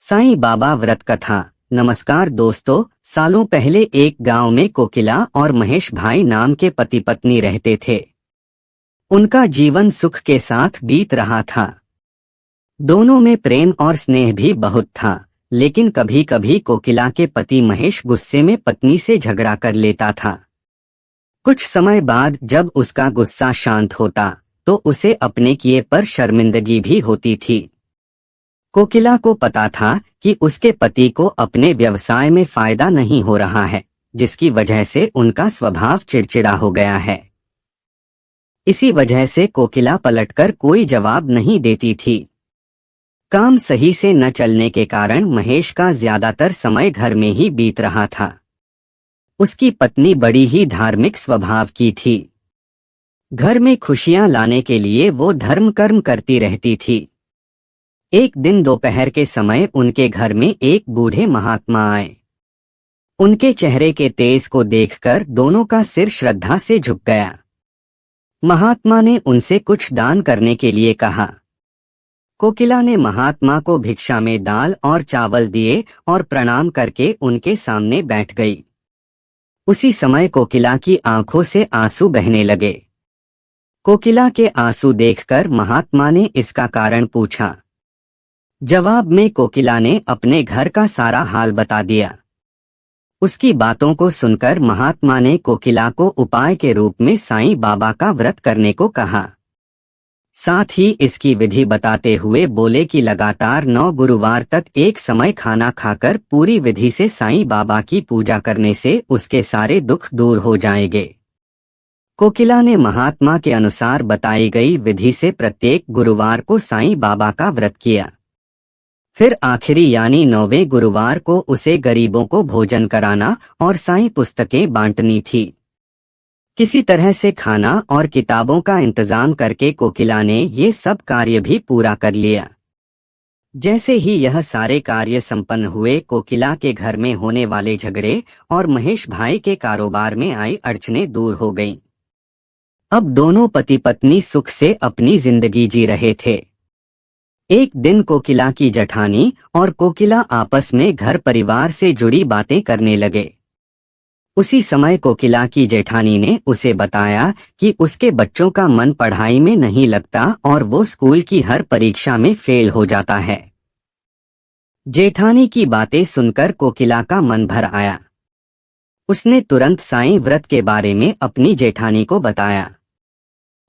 साईं बाबा व्रत कथा। नमस्कार दोस्तों, सालों पहले एक गांव में कोकिला और महेश भाई नाम के पति पत्नी रहते थे। उनका जीवन सुख के साथ बीत रहा था। दोनों में प्रेम और स्नेह भी बहुत था, लेकिन कभी कभी कोकिला के पति महेश गुस्से में पत्नी से झगड़ा कर लेता था। कुछ समय बाद जब उसका गुस्सा शांत होता तो उसे अपने किए पर शर्मिंदगी भी होती थी। कोकिला को पता था कि उसके पति को अपने व्यवसाय में फायदा नहीं हो रहा है, जिसकी वजह से उनका स्वभाव चिड़चिड़ा हो गया है। इसी वजह से कोकिला पलटकर कोई जवाब नहीं देती थी। काम सही से न चलने के कारण महेश का ज्यादातर समय घर में ही बीत रहा था। उसकी पत्नी बड़ी ही धार्मिक स्वभाव की थी। घर में खुशियां लाने के लिए वो धर्म कर्म करती रहती थी। एक दिन दोपहर के समय उनके घर में एक बूढ़े महात्मा आए। उनके चेहरे के तेज को देखकर दोनों का सिर श्रद्धा से झुक गया। महात्मा ने उनसे कुछ दान करने के लिए कहा। कोकिला ने महात्मा को भिक्षा में दाल और चावल दिए और प्रणाम करके उनके सामने बैठ गई। उसी समय कोकिला की आंखों से आंसू बहने लगे। कोकिला के आंसू देखकर महात्मा ने इसका कारण पूछा। जवाब में कोकिला ने अपने घर का सारा हाल बता दिया। उसकी बातों को सुनकर महात्मा ने कोकिला को उपाय के रूप में साईं बाबा का व्रत करने को कहा। साथ ही इसकी विधि बताते हुए बोले कि लगातार 9 गुरुवार तक एक समय खाना खाकर पूरी विधि से साईं बाबा की पूजा करने से उसके सारे दुख दूर हो जाएंगे। कोकिला ने महात्मा के अनुसार बताई गई विधि से प्रत्येक गुरुवार को साईं बाबा का व्रत किया। फिर आखिरी यानी 9वें गुरुवार को उसे गरीबों को भोजन कराना और साईं पुस्तकें बांटनी थी। किसी तरह से खाना और किताबों का इंतजाम करके कोकिला ने ये सब कार्य भी पूरा कर लिया। जैसे ही यह सारे कार्य संपन्न हुए, कोकिला के घर में होने वाले झगड़े और महेश भाई के कारोबार में आई अड़चनें दूर हो गईं। अब दोनों पति पत्नी सुख से अपनी जिंदगी जी रहे थे। एक दिन कोकिला की जेठानी और कोकिला आपस में घर परिवार से जुड़ी बातें करने लगे। उसी समय कोकिला की जेठानी ने उसे बताया कि उसके बच्चों का मन पढ़ाई में नहीं लगता और वो स्कूल की हर परीक्षा में फेल हो जाता है। जेठानी की बातें सुनकर कोकिला का मन भर आया। उसने तुरंत साईं व्रत के बारे में अपनी जेठानी को बताया।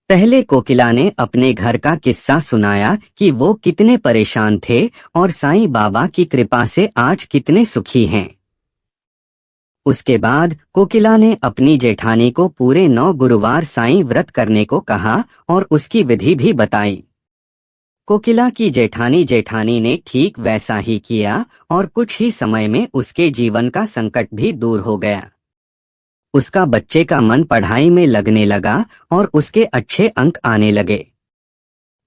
पहले कोकिला ने अपने घर का किस्सा सुनाया कि वो कितने परेशान थे और साईं बाबा की कृपा से आज कितने सुखी हैं। उसके बाद कोकिला ने अपनी जेठानी को पूरे 9 गुरुवार साईं व्रत करने को कहा और उसकी विधि भी बताई। कोकिला की जेठानी ने ठीक वैसा ही किया और कुछ ही समय में उसके जीवन का संकट भी दूर हो गया। उसका बच्चे का मन पढ़ाई में लगने लगा और उसके अच्छे अंक आने लगे।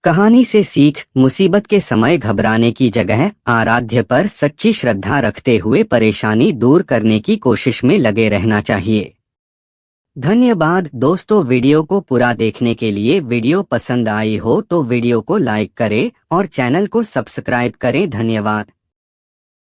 कहानी से सीख, मुसीबत के समय घबराने की जगह आराध्य पर सच्ची श्रद्धा रखते हुए परेशानी दूर करने की कोशिश में लगे रहना चाहिए। धन्यवाद दोस्तों, वीडियो को पूरा देखने के लिए। वीडियो पसंद आई हो तो वीडियो को लाइक करें और चैनल को सब्सक्राइब करें। धन्यवाद।